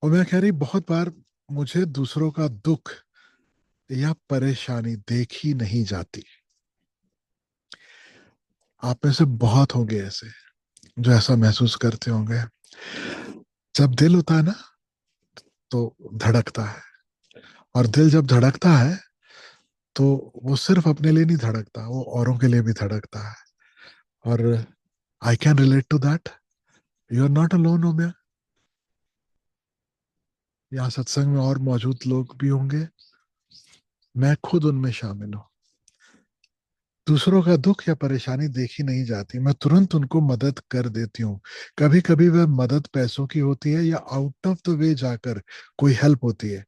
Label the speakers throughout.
Speaker 1: और मैं कह रही बहुत बार मुझे दूसरों का दुख या परेशानी देखी नहीं जाती। आप में से बहुत होंगे ऐसे जो ऐसा महसूस करते होंगे। जब दिल होता है ना तो धड़कता है, और दिल जब धड़कता है तो वो सिर्फ अपने लिए नहीं धड़कता, वो औरों के लिए भी धड़कता है। और I can relate to that. You are not alone हो मैं। यहाँ सत्संग में और मौजूद लोग भी होंगे, मैं खुद उनमें शामिल हूँ। दूसरों का दुख या परेशानी देखी नहीं जाती, मैं तुरंत उनको मदद कर देती हूँ। कभी कभी वह मदद पैसों की होती है या आउट ऑफ द वे जाकर कोई हेल्प होती है।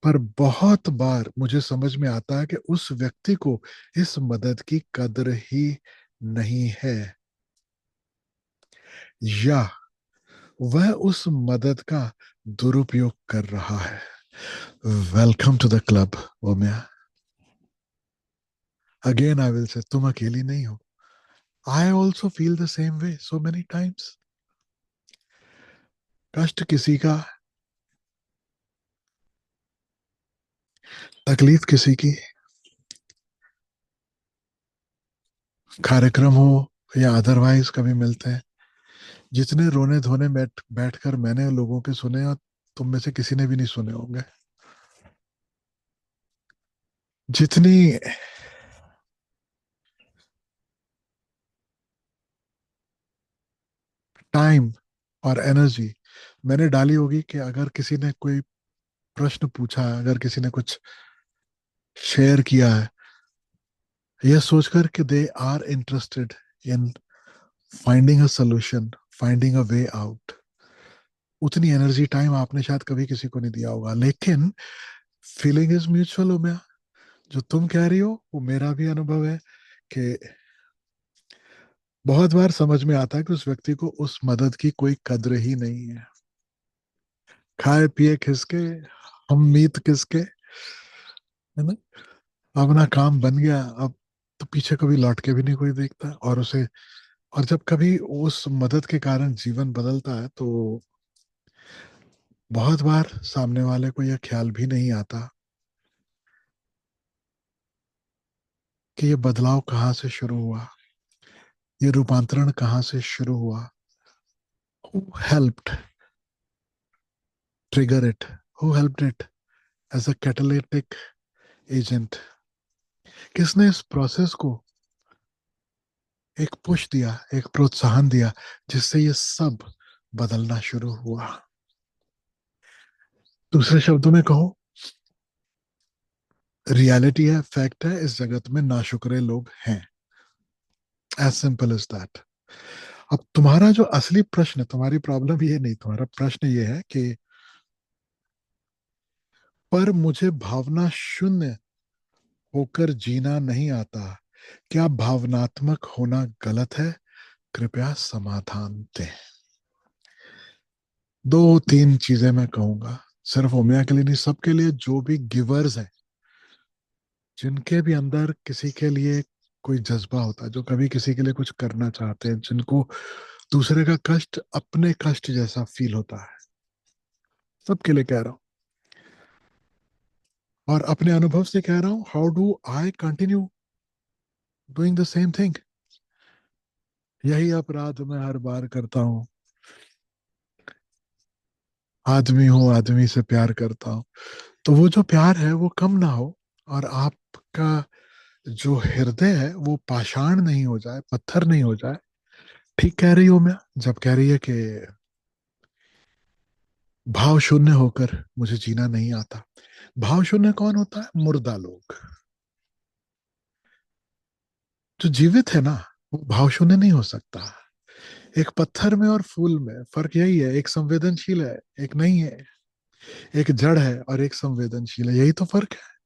Speaker 1: पर बहुत बार मुझे समझ में आता है कि उस व्यक्ति को इस मदद की कदर ही नहीं है, या वह उस मदद का दुरुपयोग कर रहा है। वेलकम टू द क्लब ओम्या। अगेन आई विल से, तुम अकेली नहीं हो। I also feel the same way so many times. कष्ट किसी का, तकलीफ किसी की, कार्यक्रम हो या अदरवाइज कभी मिलते हैं। जितने रोने धोने बैठ बैठकर मैंने लोगों के सुने, और तुम में से किसी ने भी नहीं सुने होंगे। जितनी टाइम और एनर्जी मैंने डाली होगी कि अगर किसी ने कोई प्रश्न पूछा है, अगर किसी ने कुछ शेयर किया है, यह सोचकर कि they are interested in finding a solution, finding a way out, उतनी एनर्जी टाइम आपने शायद कभी किसी को नहीं दिया होगा। लेकिन फीलिंग इज म्यूचुअल हो मैं। जो तुम कह रही हो वो मेरा भी अनुभव है कि बहुत बार समझ में आता है कि उस व्यक्ति को उस मदद की कोई कद्र ही नहीं है। खाए पिए किसके, हम मीत किसके, है ना। अपना काम बन गया अब, तो पीछे कभी लौट के भी नहीं कोई देखता। और उसे, और जब कभी उस मदद के कारण जीवन बदलता है तो बहुत बार सामने वाले को यह ख्याल भी नहीं आता कि ये बदलाव कहाँ से शुरू हुआ, ये रूपांतरण कहाँ से शुरू हुआ। Who helped trigger it, who helped it as a catalytic agent. किसने इस प्रोसेस को एक पुश दिया, एक प्रोत्साहन दिया, जिससे ये सब बदलना शुरू हुआ। दूसरे शब्दों में कहो, रियलिटी है, फैक्ट है, इस जगत में नाशुक्रे लोग हैं। As simple as that. अब तुम्हारा जो असली प्रश्न, तुम्हारी प्रॉब्लम ये नहीं, तुम्हारा प्रश्न ये है कि पर मुझे भावना शून्य होकर जीना नहीं आता, क्या भावनात्मक होना गलत है? कृपया समाधान दें। दो तीन चीजें मैं कहूंगा, सिर्फ ओमिया के लिए नहीं, सबके लिए, जो भी गिवर्स हैं, जिनके भी अंदर किसी के लिए कोई जज्बा होता है, जो कभी किसी के लिए कुछ करना चाहते हैं, जिनको दूसरे का कष्ट अपने कष्ट जैसा फील होता है, सबके लिए कह रहा हूं। और अपने अनुभव से कह रहा हूं, how do I continue doing the same thing. यही अपराध मैं हर बार करता हूँ। आदमी हूँ, आदमी से प्यार करता हूँ, तो वो जो प्यार है वो कम ना हो, और आपका जो हृदय है वो पाषाण नहीं हो जाए, पत्थर नहीं हो जाए। ठीक कह रही हो मैं जब कह रही है कि भाव शून्य होकर मुझे जीना नहीं आता। भाव शून्य कौन होता है? मुर्दा लोग। जो जीवित है ना, वो भाव शून्य नहीं हो सकता। एक पत्थर में और फूल में फर्क यही है, एक संवेदनशील है, एक नहीं है। एक जड़ है और एक संवेदनशील है, यही तो फर्क है।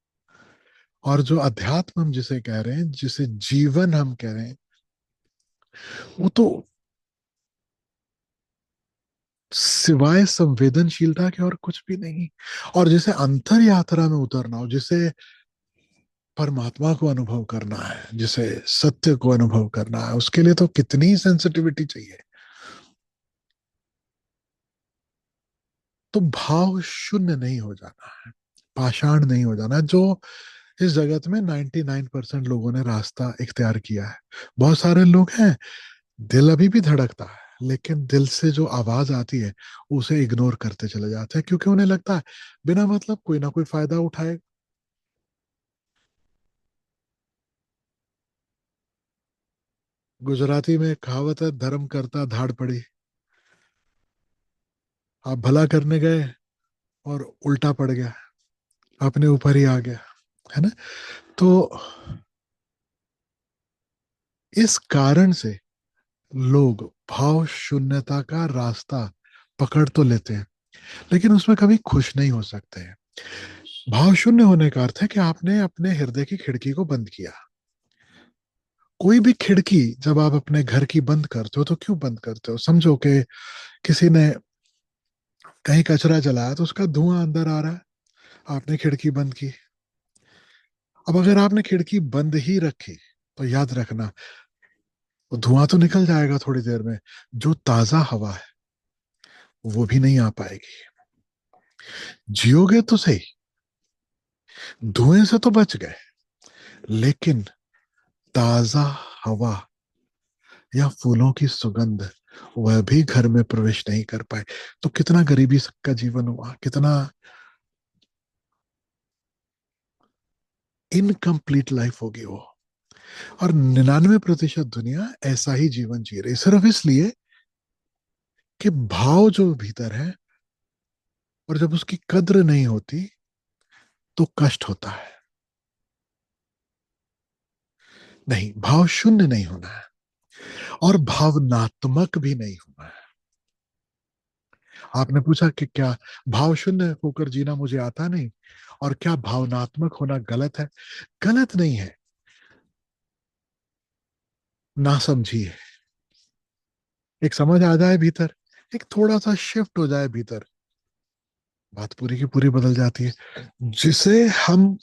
Speaker 1: और जो अध्यात्म हम जिसे कह रहे हैं, जिसे जीवन हम कह रहे हैं, वो तो सिवाय संवेदनशीलता के और कुछ भी नहीं। और जिसे अंतर यात्रा में उतरना हो, जिसे परमात्मा को अनुभव करना है, जिसे सत्य को अनुभव करना है, उसके लिए तो कितनी सेंसिटिविटी चाहिए। तो भाव शून्य नहीं हो जाना है, पाषाण नहीं हो जाना है, जो इस जगत में 99% लोगों ने रास्ता इख्तियार किया है। बहुत सारे लोग हैं, दिल अभी भी धड़कता है, लेकिन दिल से जो आवाज आती है उसे इग्नोर करते चले जाते हैं, क्योंकि उन्हें लगता है बिना मतलब कोई ना कोई फायदा उठाए। गुजराती में एक कहावत है, धर्म करता धाड़ पड़ी। आप भला करने गए और उल्टा पड़ गया, अपने ऊपर ही आ गया, है ना। तो इस कारण से लोग भाव शून्यता का रास्ता पकड़ तो लेते हैं, लेकिन उसमें कभी खुश नहीं हो सकते हैं। भाव शून्य होने का अर्थ है कि आपने अपने हृदय की खिड़की को बंद किया। कोई भी खिड़की जब आप अपने घर की बंद करते हो तो क्यों बंद करते हो? समझो कि किसी ने कहीं कचरा जलाया तो उसका धुआं अंदर आ रहा है, आपने खिड़की बंद की। अब अगर आपने खिड़की बंद ही रखी तो याद रखना, वो धुआं तो निकल जाएगा थोड़ी देर में, जो ताजा हवा है वो भी नहीं आ पाएगी। जियोगे तो सही, धुएं से तो बच गए, लेकिन ताजा हवा या फूलों की सुगंध वह भी घर में प्रवेश नहीं कर पाए। तो कितना गरीबी का जीवन हुआ, कितना इनकम्प्लीट लाइफ होगी वो। और 99% दुनिया ऐसा ही जीवन जी रही, सिर्फ इसलिए कि भाव जो भीतर है, और जब उसकी कद्र नहीं होती तो कष्ट होता है। नहीं, भाव शून्य नहीं होना है, और भावनात्मक भी नहीं होना है। आपने पूछा कि क्या भाव शून्य होकर जीना मुझे आता नहीं, और क्या भावनात्मक होना गलत है? गलत नहीं है, ना समझिए। एक समझ आ जाए भीतर, एक थोड़ा सा शिफ्ट हो जाए भीतर, बात पूरी की पूरी बदल जाती है। जिसे हम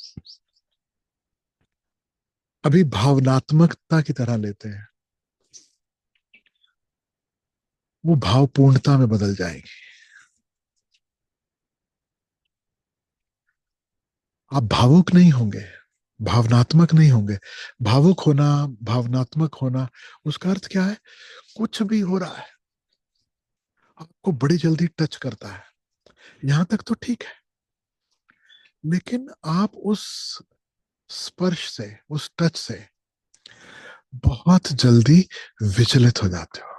Speaker 1: अभी भावनात्मकता की तरह लेते हैं, वो भावपूर्णता में बदल जाएगी। आप भावुक नहीं होंगे, भावनात्मक नहीं होंगे। भावुक होना, भावनात्मक होना, उसका अर्थ क्या है? कुछ भी हो रहा है आपको बड़ी जल्दी टच करता है, यहां तक तो ठीक है, लेकिन आप उस स्पर्श से, उस टच से बहुत जल्दी विचलित हो जाते हो।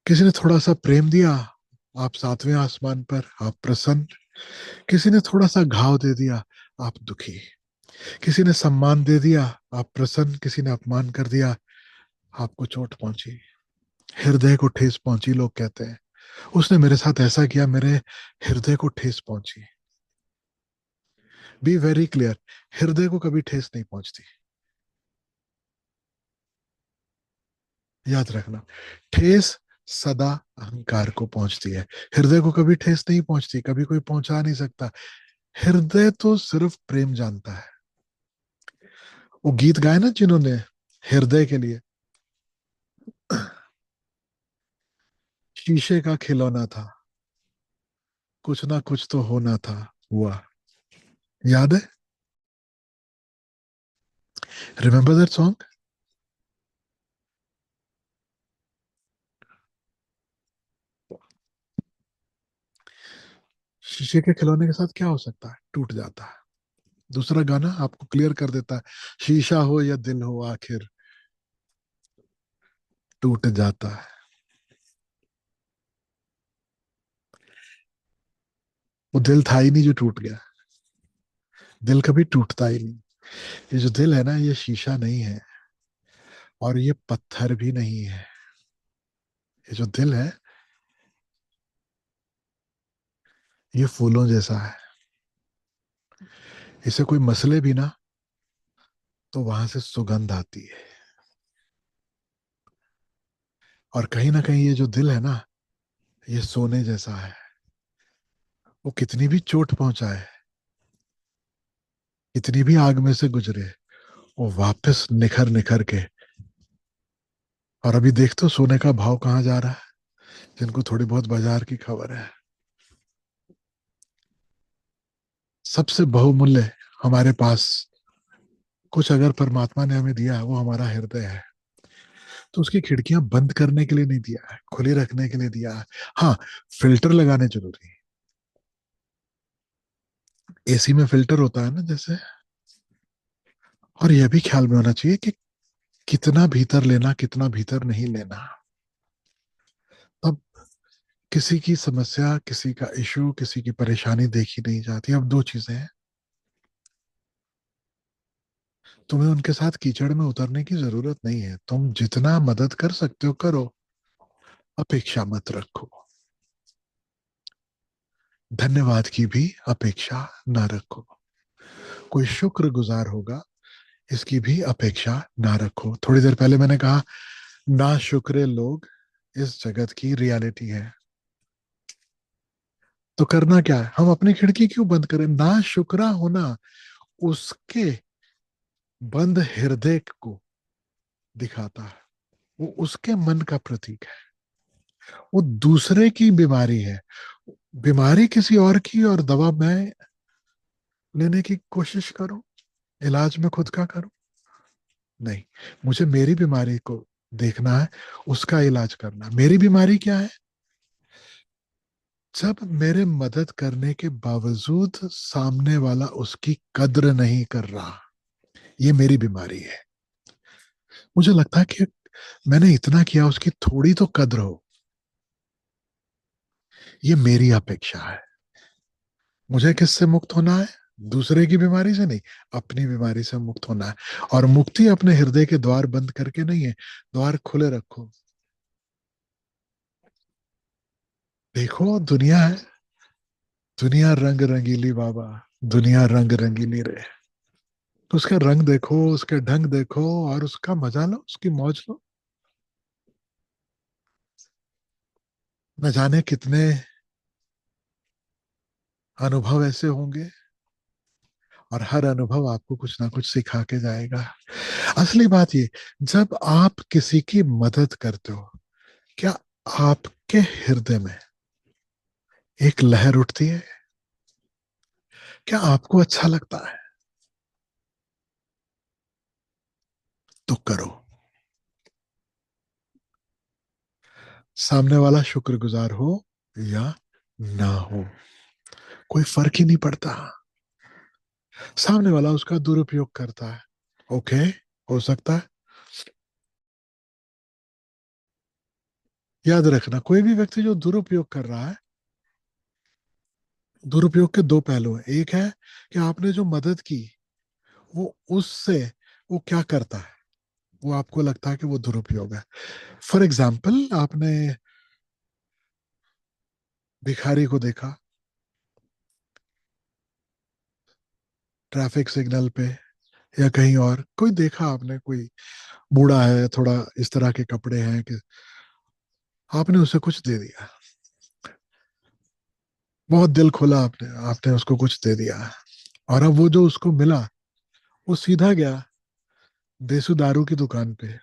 Speaker 1: किसी ने थोड़ा सा प्रेम दिया, आप सातवें आसमान पर, आप प्रसन्न। किसी ने थोड़ा सा घाव दे दिया, आप दुखी। किसी ने सम्मान दे दिया, आप प्रसन्न। किसी ने अपमान कर दिया, आपको चोट पहुंची, हृदय को ठेस पहुंची। लोग कहते हैं उसने मेरे साथ ऐसा किया, मेरे हृदय को ठेस पहुंची। बी वेरी क्लियर, हृदय को कभी ठेस नहीं पहुंचती, याद रखना। ठेस सदा अहंकार को पहुंचती है, हृदय को कभी ठेस नहीं पहुंचती, कभी कोई पहुंचा नहीं सकता। हृदय तो सिर्फ प्रेम जानता है। वो गीत गाए ना जिन्होंने हृदय के लिए, शीशे का खिलौना था, कुछ ना कुछ तो होना था, हुआ। याद है? Remember that song? शीशे के खिलौने के साथ क्या हो सकता है? टूट जाता है। दूसरा गाना आपको क्लियर कर देता है, शीशा हो या दिल हो, आखिर टूट जाता है। वो दिल था ही नहीं जो टूट गया, दिल कभी टूटता ही नहीं। ये जो दिल है ना, ये शीशा नहीं है, और ये पत्थर भी नहीं है। ये जो दिल है, ये फूलों जैसा है। इसे कोई मसले भी ना, तो वहां से सुगंध आती है। और कहीं ना कहीं ये जो दिल है ना, ये सोने जैसा है। वो कितनी भी चोट पहुंचाए, कितनी भी आग में से गुजरे, वो वापस निखर निखर के। और अभी देखते हो सोने का भाव कहाँ जा रहा है। जिनको थोड़ी बहुत बाजार की खबर है। सबसे बहुमूल्य हमारे पास कुछ अगर परमात्मा ने हमें दिया है, वो हमारा हृदय है। तो उसकी खिड़कियां बंद करने के लिए नहीं दिया है, खुली रखने के लिए दिया है। हाँ, फिल्टर लगाने जरूरी है। एसी में फिल्टर होता है ना जैसे। और यह भी ख्याल में होना चाहिए कि कितना भीतर लेना, कितना भीतर नहीं लेना। अब किसी की समस्या, किसी का इशू, किसी की परेशानी देखी नहीं जाती। अब दो चीजें हैं, तुम्हें उनके साथ कीचड़ में उतरने की जरूरत नहीं है। तुम जितना मदद कर सकते हो करो, अपेक्षा मत रखो। धन्यवाद की भी अपेक्षा ना रखो। कोई शुक्रगुजार होगा, इसकी भी अपेक्षा ना रखो। थोड़ी देर पहले मैंने कहा, ना शुक्रे लोग इस जगत की रियलिटी है। तो करना क्या है? हम अपनी खिड़की क्यों बंद करें? ना शुक्रा होना उसके बंद हृदय को दिखाता है। वो उसके मन का प्रतीक है। वो दूसरे की बीमारी है। बीमारी किसी और की, और दवा मैं लेने की कोशिश करूं, इलाज में खुद का करूं? नहीं, मुझे मेरी बीमारी को देखना है, उसका इलाज करना है। मेरी बीमारी क्या है? जब मेरे मदद करने के बावजूद सामने वाला उसकी कद्र नहीं कर रहा, ये मेरी बीमारी है। मुझे लगता है कि मैंने इतना किया, उसकी थोड़ी तो कद्र हो। ये मेरी अपेक्षा है। मुझे किससे मुक्त होना है? दूसरे की बीमारी से नहीं, अपनी बीमारी से मुक्त होना है। और मुक्ति अपने हृदय के द्वार बंद करके नहीं है, द्वार खुले रखो। देखो दुनिया है, दुनिया रंग रंगीली बाबा, दुनिया रंग रंगीली रे। तो उसका रंग देखो, उसके ढंग देखो, और उसका मजा लो, उसकी मौज लो। न जाने कितने अनुभव ऐसे होंगे, और हर अनुभव आपको कुछ ना कुछ सिखा के जाएगा। असली बात ये, जब आप किसी की मदद करते हो, क्या आपके हृदय में एक लहर उठती है? क्या आपको अच्छा लगता है? तो करो। सामने वाला शुक्रगुजार हो या ना हो, कोई फर्क ही नहीं पड़ता। सामने वाला उसका दुरुपयोग करता है, ओके, हो सकता है। याद रखना, कोई भी व्यक्ति जो दुरुपयोग कर रहा है, दुरुपयोग के दो पहलू हैं। एक है कि आपने जो मदद की, वो उससे वो क्या करता है, वो आपको लगता है कि वो दुरुपयोग है। फॉर एग्जाम्पल, आपने भिखारी को देखा ट्रैफिक सिग्नल पे, या कहीं और कोई देखा आपने, कोई बूढ़ा है, थोड़ा इस तरह के कपड़े हैं कि आपने उसे कुछ दे दिया। बहुत दिल खोला आपने, आपने उसको कुछ दे दिया। और अब वो जो उसको मिला, वो सीधा गया देसू दारू की दुकान पे,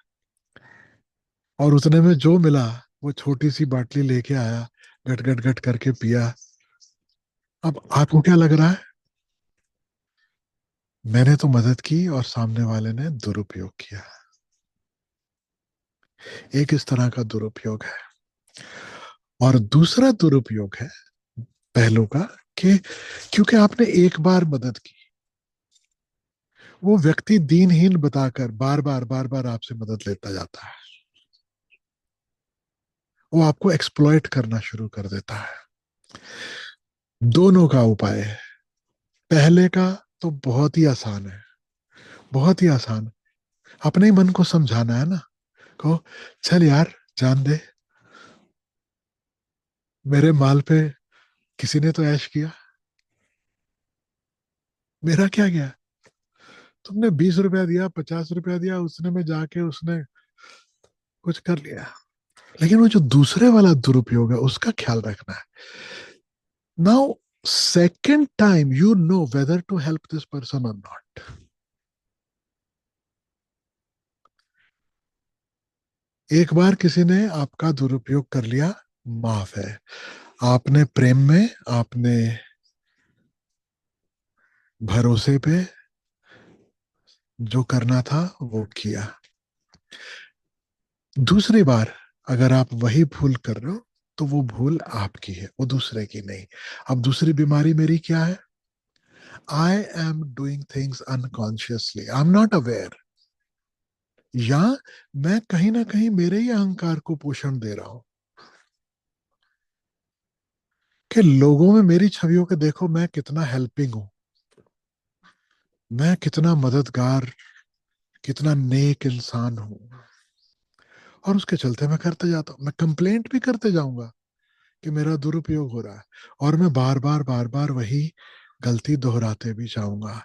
Speaker 1: और उतने में जो मिला वो छोटी सी बाटली लेके आया, गट गट गट करके पिया। अब आपको क्या लग रहा है? मैंने तो मदद की और सामने वाले ने दुरुपयोग किया। एक इस तरह का दुरुपयोग है। और दूसरा दुरुपयोग है पहलू का, कि क्योंकि आपने एक बार मदद की, वो व्यक्ति दीनहीन बताकर बार बार आपसे मदद लेता जाता है। वो आपको एक्सप्लॉइट करना शुरू कर देता है। दोनों का उपाय है। पहले का तो बहुत ही आसान है, बहुत ही आसान है। अपने ही मन को समझाना है ना, कहो चल यार, जान दे, मेरे माल पे किसी ने तो ऐश किया, मेरा क्या गया? तुमने 20 रुपया दिया, 50 रुपया दिया, उसने में जाके उसने कुछ कर लिया। लेकिन वो जो दूसरे वाला दुरुपयोग है, उसका ख्याल रखना है। Now, second time you know whether to help this person और नॉट। एक बार किसी ने आपका दुरुपयोग कर लिया, माफ है। आपने प्रेम में, आपने भरोसे पे जो करना था वो किया। दूसरी बार अगर आप वही भूल कर रहे हो तो वो भूल आपकी है, वो दूसरे की नहीं। अब दूसरी बीमारी मेरी क्या है? I am doing things unconsciously, I am not aware. या मैं कहीं ना कहीं मेरे ही अहंकार को पोषण दे रहा हूं कि लोगों में मेरी छवियों के देखो मैं कितना हेल्पिंग हूं, मैं कितना मददगार, कितना नेक इंसान हूं। और उसके चलते मैं करते जाता हूँ, मैं कंप्लेंट भी करते जाऊंगा कि मेरा दुरुपयोग हो रहा है, और मैं बार बार वही गलती दोहराते भी जाऊंगा।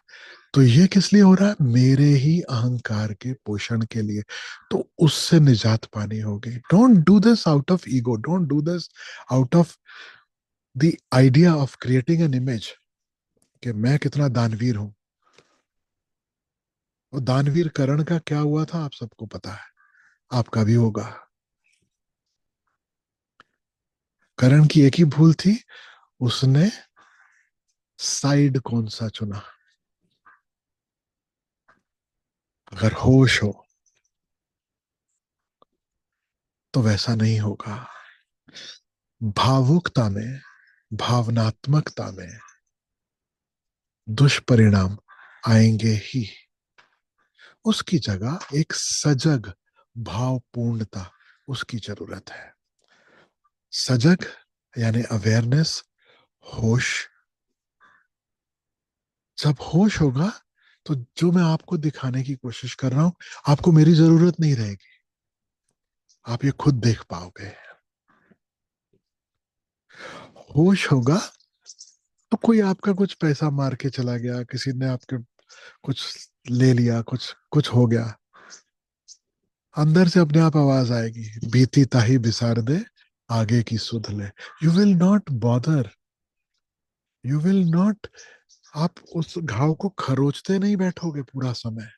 Speaker 1: तो ये किस लिए हो रहा है? मेरे ही अहंकार के पोषण के लिए। तो उससे निजात पानी होगी। Don't do this out of ego, don't do this out of the idea of creating an image कि मैं कितना दानवीर हूं। और दानवीर करण का क्या हुआ था आप सबको पता है, आपका भी होगा। करण की एक ही भूल थी, उसने साइड कौन सा चुना। अगर होश हो तो वैसा नहीं होगा। भावुकता में, भावनात्मकता में दुष्परिणाम आएंगे ही। उसकी जगह एक सजग भावपूर्णता, उसकी जरूरत है। सजग यानी अवेयरनेस, होश। जब होश होगा तो जो मैं आपको दिखाने की कोशिश कर रहा हूं, आपको मेरी जरूरत नहीं रहेगी, आप ये खुद देख पाओगे। होश होगा तो कोई आपका कुछ पैसा मार के चला गया, किसी ने आपके कुछ ले लिया, कुछ कुछ हो गया, अंदर से अपने आप आवाज आएगी, बीती ताही बिसार दे, आगे की सुध ले। You will not bother, you will not, आप उस घाव को खरोचते नहीं बैठोगे पूरा समय,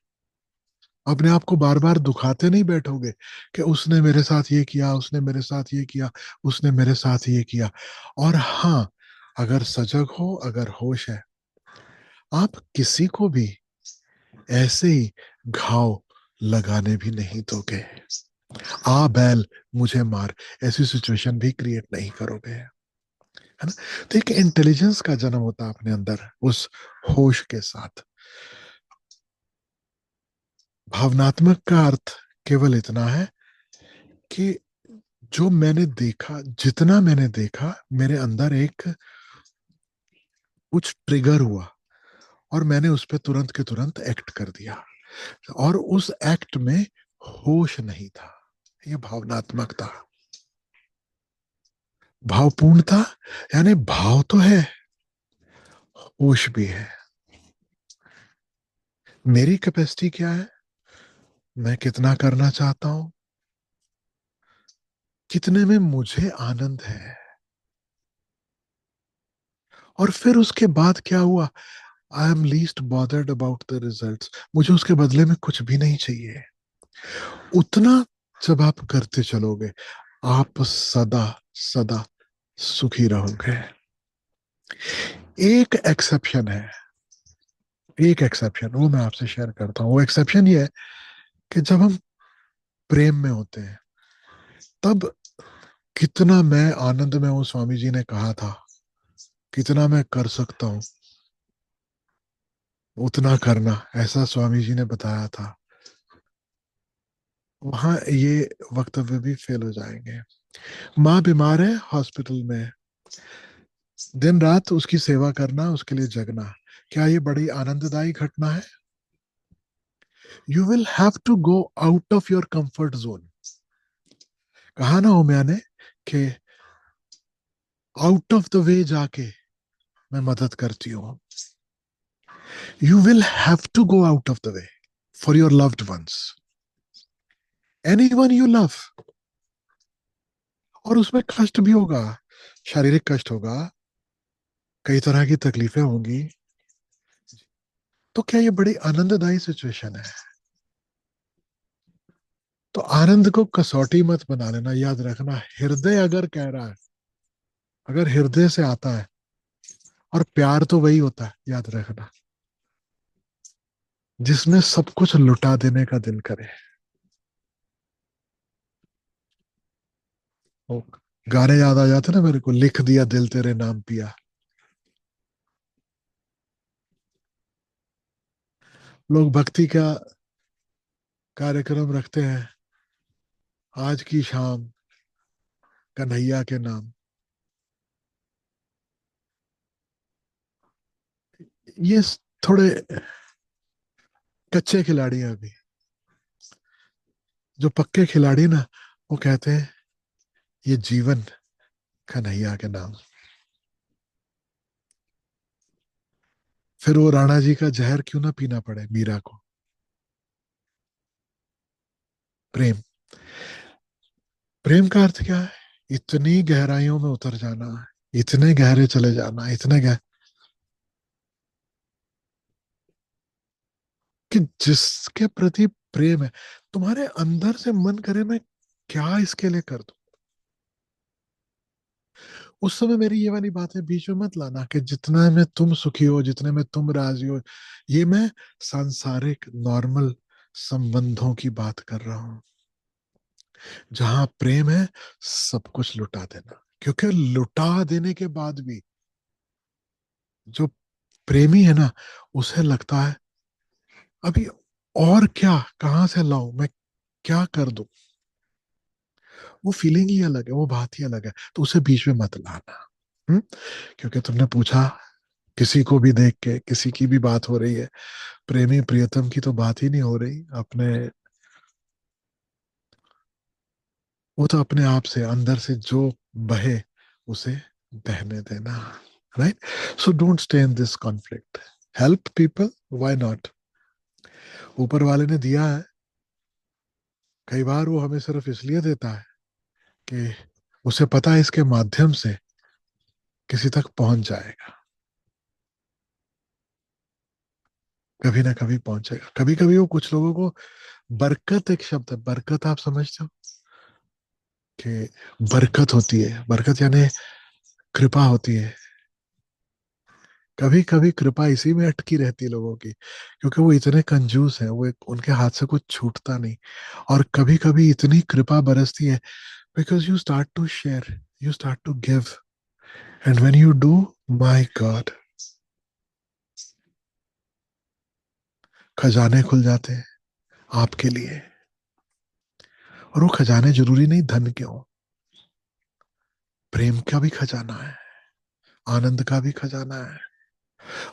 Speaker 1: अपने आप को बार बार दुखाते नहीं बैठोगे कि उसने मेरे साथ ये किया, उसने मेरे साथ ये किया, उसने मेरे साथ ये किया। और हाँ, अगर सजग हो, अगर होश है, आप किसी को भी ऐसे ही घाव लगाने भी नहीं दोगे। आ बैल मुझे मार, ऐसी सिचुएशन भी क्रिएट नहीं करोगे, है ना? तो एक इंटेलिजेंस का जन्म होता है अपने अंदर उस होश के साथ। भावनात्मक का अर्थ केवल इतना है कि जो मैंने देखा, जितना मैंने देखा, मेरे अंदर एक कुछ ट्रिगर हुआ और मैंने उस पर तुरंत के तुरंत एक्ट कर दिया, और उस एक्ट में होश नहीं था। ये भावनात्मक था। भावपूर्णता यानी भाव तो है, होश भी है। मेरी कैपेसिटी क्या है, मैं कितना करना चाहता हूं, कितने में मुझे आनंद है। और फिर उसके बाद क्या हुआ? I am least bothered about the results, मुझे उसके बदले में कुछ भी नहीं चाहिए। उतना जब आप करते चलोगे, आप सदा सदा सुखी रहोगे। एक एक्सेप्शन है, एक एक्सेप्शन, वो मैं आपसे शेयर करता हूँ। वो एक्सेप्शन ये है कि जब हम प्रेम में होते हैं, तब कितना मैं आनंद में हूँ, स्वामी जी ने कहा था, कितना मैं कर सकता हूँ उतना करना, ऐसा स्वामी जी ने बताया था। वहां ये वक्तव्य भी फेल हो जाएंगे। माँ बीमार है, हॉस्पिटल में, दिन रात उसकी सेवा करना, उसके लिए जगना, क्या ये बड़ी आनंददायी घटना है? You will have to go out of your comfort zone. कहा ना हो मैंने कि आउट ऑफ द वे जाके मैं मदद करती हूँ। You will have to go out of the way for your loved ones, anyone you love. और उसमें कष्ट भी होगा, शारीरिक कष्ट होगा, कई तरह की तकलीफें होंगी। तो क्या ये बड़ी आनंददायी सिचुएशन है? तो आनंद को कसौटी मत बना लेना, याद रखना हृदय अगर कह रहा है, अगर हृदय से आता है, और प्यार तो वही होता है, याद रखना, जिसमें सब कुछ लुटा देने का दिल करे। वो गाने याद आ जाते ना मेरे को, लिख दिया दिल तेरे नाम पिया। लोग भक्ति का कार्यक्रम रखते हैं, आज की शाम कन्हैया के नाम। ये थोड़े कच्चे खिलाड़ी हैं अभी। जो पक्के खिलाड़ी ना, वो कहते हैं ये जीवन कन्हैया के नाम। फिर वो राणा जी का जहर क्यों ना पीना पड़े मीरा को। प्रेम, प्रेम का अर्थ क्या है? इतनी गहराइयों में उतर जाना, इतने गहरे चले जाना, इतने गहरे कि जिसके प्रति प्रेम है, तुम्हारे अंदर से मन करे मैं क्या इसके लिए कर दूं। उस समय मेरी ये वाली बात है, बीच में मत लाना कि जितना में तुम सुखी हो, जितने में तुम राजी हो। ये मैं सांसारिक नॉर्मल संबंधों की बात कर रहा हूं, जहां प्रेम है, सब कुछ लुटा देना। क्योंकि लुटा देने के बाद भी जो प्रेमी है ना, उसे लगता है अभी और क्या, कहां से लाऊं मैं, क्या कर दूं। वो फीलिंग ही अलग है, वो बात ही अलग है। तो उसे बीच में मत लाना। हम्म? क्योंकि तुमने पूछा, किसी को भी देख के किसी की भी बात हो रही है, प्रेमी प्रियतम की तो बात ही नहीं हो रही अपने। वो तो अपने आप से अंदर से जो बहे, उसे बहने देना। Right? So don't stay in this conflict. Help people, why not. ऊपर वाले ने दिया है, कई बार वो हमें सिर्फ इसलिए देता है कि उसे पता है इसके माध्यम से किसी तक पहुंच जाएगा, कभी ना कभी पहुंचेगा। कभी कभी वो कुछ लोगों को, बरकत एक शब्द है, बरकत आप समझते हो कि बरकत होती है, बरकत यानी कृपा होती है। कभी कभी कृपा इसी में अटकी रहती है लोगों की, क्योंकि वो इतने कंजूस हैं, वो उनके हाथ से कुछ छूटता नहीं। और कभी कभी इतनी कृपा बरसती है, because you start to share, you start to give, and when you do, my God, खजाने खुल जाते हैं आपके लिए। और वो खजाने जरूरी नहीं धन के हो, प्रेम का भी खजाना है, आनंद का भी खजाना है,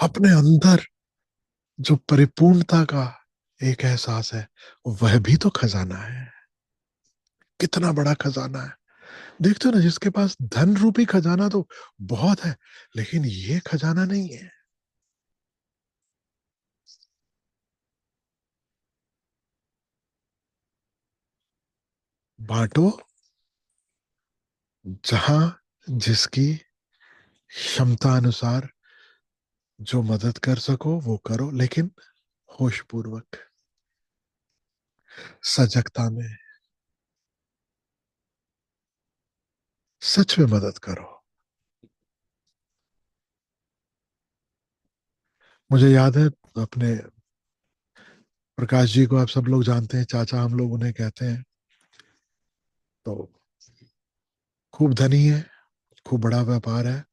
Speaker 1: अपने अंदर जो परिपूर्णता का एक एहसास है, वह भी तो खजाना है। कितना बड़ा खजाना है। देखते हो ना, जिसके पास धन रूपी खजाना तो बहुत है, लेकिन ये खजाना नहीं है। बांटो, जहां जिसकी क्षमता अनुसार जो मदद कर सको वो करो, लेकिन होश पूर्वक, सजगता में, सच में मदद करो। मुझे याद है अपने प्रकाश जी को, आप सब लोग जानते हैं, चाचा हम लोग उन्हें कहते हैं। तो खूब धनी है, खूब बड़ा व्यापार है,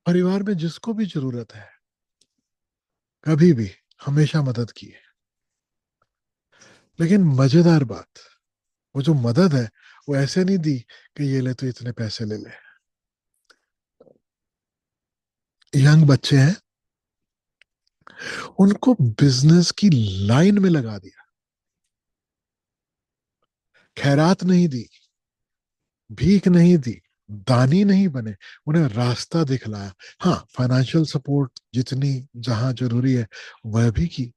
Speaker 1: परिवार में जिसको भी जरूरत है, कभी भी, हमेशा मदद की है। लेकिन मजेदार बात, वो जो मदद है, वो ऐसे नहीं दी कि ये ले तो इतने पैसे ले ले। यंग बच्चे हैं, उनको बिजनेस की लाइन में लगा दिया। खैरात नहीं दी, भीख नहीं दी, दानी नहीं बने, उन्हें रास्ता दिखलाया। हाँ, फाइनेंशियल सपोर्ट जितनी जहां जरूरी है वह भी की,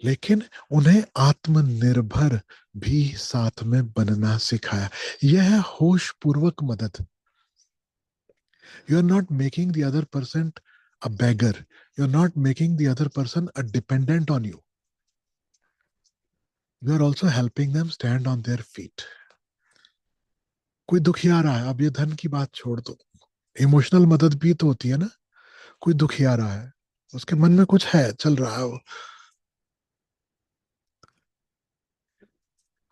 Speaker 1: लेकिन उन्हें आत्मनिर्भर भी साथ में बनना सिखाया। यह है होश पूर्वक मदद। You are not making the other person a beggar, you are not making the other person a dependent on you, you are also helping them stand on their feet. कोई दुखिया रहा है, अब ये धन की बात छोड़ दो, इमोशनल मदद भी तो होती है ना. कोई दुखिया रहा है, उसके मन में कुछ है, चल रहा है वो,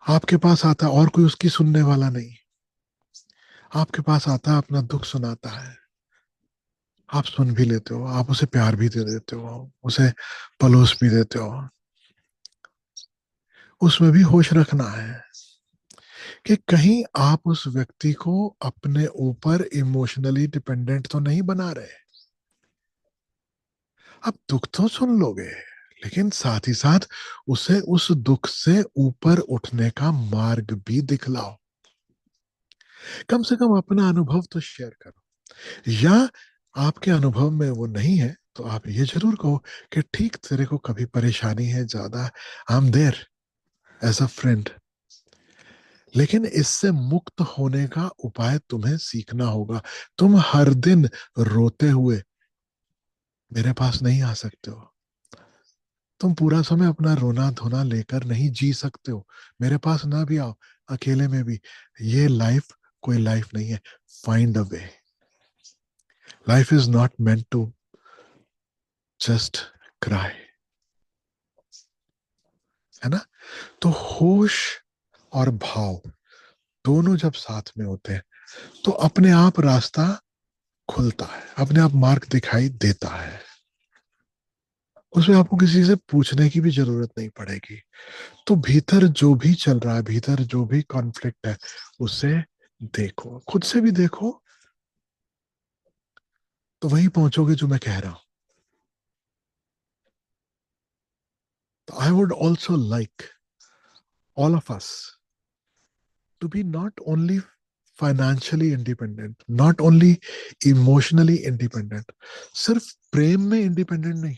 Speaker 1: आपके पास आता है, और कोई उसकी सुनने वाला नहीं, आपके पास आता है, अपना दुख सुनाता है, आप सुन भी लेते हो, आप उसे प्यार भी दे देते हो, उसे पलोस भी देते हो. उसमें भी होश रखना है कि कहीं आप उस व्यक्ति को अपने ऊपर इमोशनली डिपेंडेंट तो नहीं बना रहे. आप दुख तो सुन लोगे, लेकिन साथ ही साथ उसे उस दुख से ऊपर उठने का मार्ग भी दिखलाओ. कम से कम अपना अनुभव तो शेयर करो. या आपके अनुभव में वो नहीं है तो आप ये जरूर कहो कि ठीक, तेरे को कभी परेशानी है ज्यादा, I am there as a friend. लेकिन इससे मुक्त होने का उपाय तुम्हें सीखना होगा. तुम हर दिन रोते हुए मेरे पास नहीं आ सकते हो. तुम पूरा समय अपना रोना धोना लेकर नहीं जी सकते हो. मेरे पास ना भी आओ, अकेले में भी. ये लाइफ कोई लाइफ नहीं है. Find a way. Life is not meant to just cry, है ना. तो होश और भाव दोनों जब साथ में होते हैं तो अपने आप रास्ता खुलता है, अपने आप मार्ग दिखाई देता है. उसमें आपको किसी से पूछने की भी जरूरत नहीं पड़ेगी. तो भीतर जो भी चल रहा है, भीतर जो भी कॉन्फ्लिक्ट है, उसे देखो, खुद से भी देखो, तो वहीं पहुंचोगे जो मैं कह रहा हूं. तो I would also like all of us to be not only financially independent, not only emotionally independent. सिर्फ प्रेम में इंडिपेंडेंट नहीं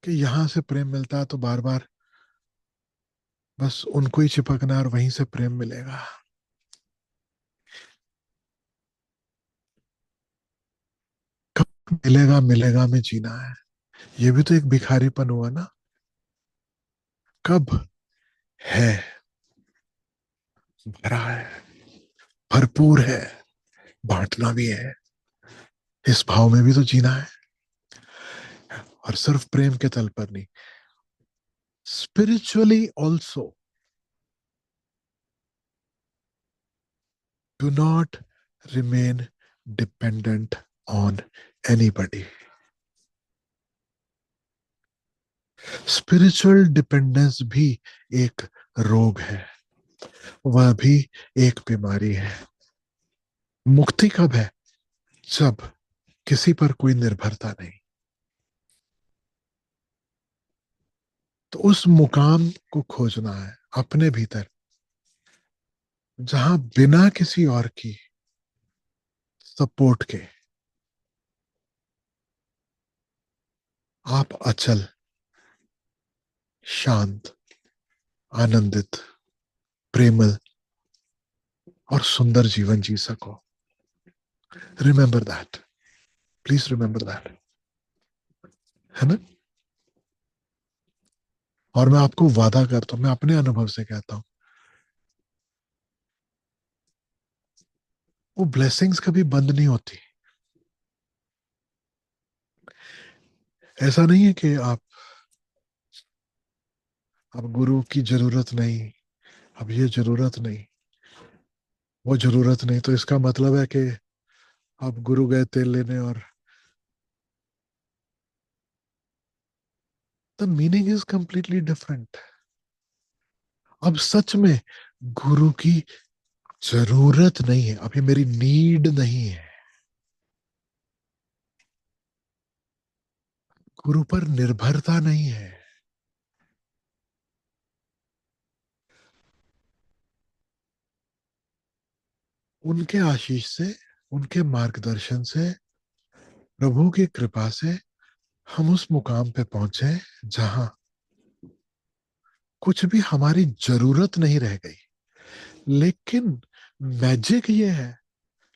Speaker 1: कि यहां से प्रेम मिलता है तो बार बार बस उनको ही चिपकना है और वहीं से प्रेम मिलेगा. कब मिलेगा मिलेगा में जीना है, ये भी तो एक भिखारीपन हुआ ना. कब है, भरा है, भरपूर है, बांटना भी है, इस भाव में भी तो जीना है. और सिर्फ प्रेम के तल पर नहीं, spiritually also. Do not remain dependent on anybody. Spiritual dependence भी एक रोग है, वह भी एक बीमारी है. मुक्ति कब है? जब किसी पर कोई निर्भरता नहीं. तो उस मुकाम को खोजना है अपने भीतर, जहां बिना किसी और की सपोर्ट के आप अचल, शांत, आनंदित, प्रेमल और सुंदर जीवन जी सको. Remember that, please remember that, है ना. और मैं आपको वादा करता हूं, मैं अपने अनुभव से कहता हूं, वो ब्लेसिंग्स कभी बंद नहीं होती. ऐसा नहीं है कि आप, अब गुरु की जरूरत नहीं, अब ये जरूरत नहीं, वो जरूरत नहीं, तो इसका मतलब है कि आप गुरु गए तेल लेने. और the meaning is completely different. अब सच में गुरु की जरूरत नहीं है, अब ये मेरी नीड नहीं है. गुरु पर निर्भरता नहीं है. उनके आशीष से, उनके मार्गदर्शन से, प्रभु की कृपा से हम उस मुकाम पे पहुंचे जहां कुछ भी हमारी जरूरत नहीं रह गई. लेकिन मैजिक ये है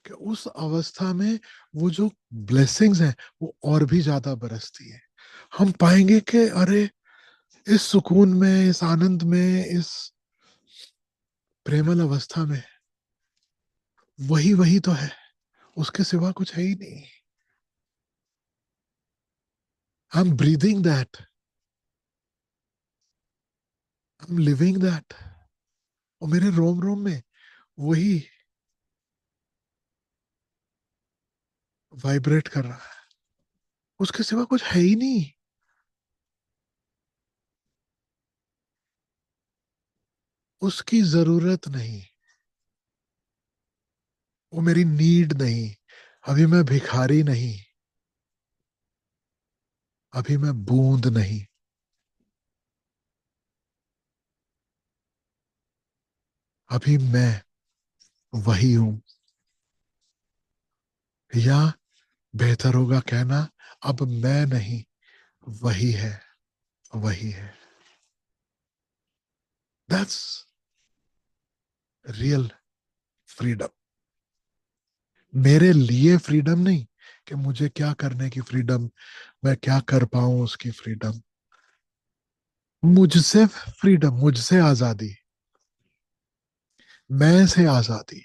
Speaker 1: कि उस अवस्था में वो जो ब्लेसिंग्स हैं वो और भी ज्यादा बरसती है। हम पाएंगे कि अरे, इस सुकून में, इस आनंद में, इस प्रेमल अवस्था में वही वही तो है, उसके सिवा कुछ है ही नहीं। I am breathing that, I am living that, और मेरे रोम रोम में वही वाइब्रेट कर रहा है, उसके सिवा कुछ है ही नहीं। उसकी जरूरत नहीं, वो मेरी नीड नहीं। अभी मैं भिखारी नहीं, अभी मैं बूंद नहीं, अभी मैं वही हूं। या बेहतर होगा कहना, अब मैं नहीं, वही है, वही है। That's real freedom. मेरे लिए फ्रीडम नहीं कि मुझे क्या करने की फ्रीडम, मैं क्या कर पाऊं उसकी फ्रीडम। मुझसे फ्रीडम, मुझसे आजादी, मैं से आजादी।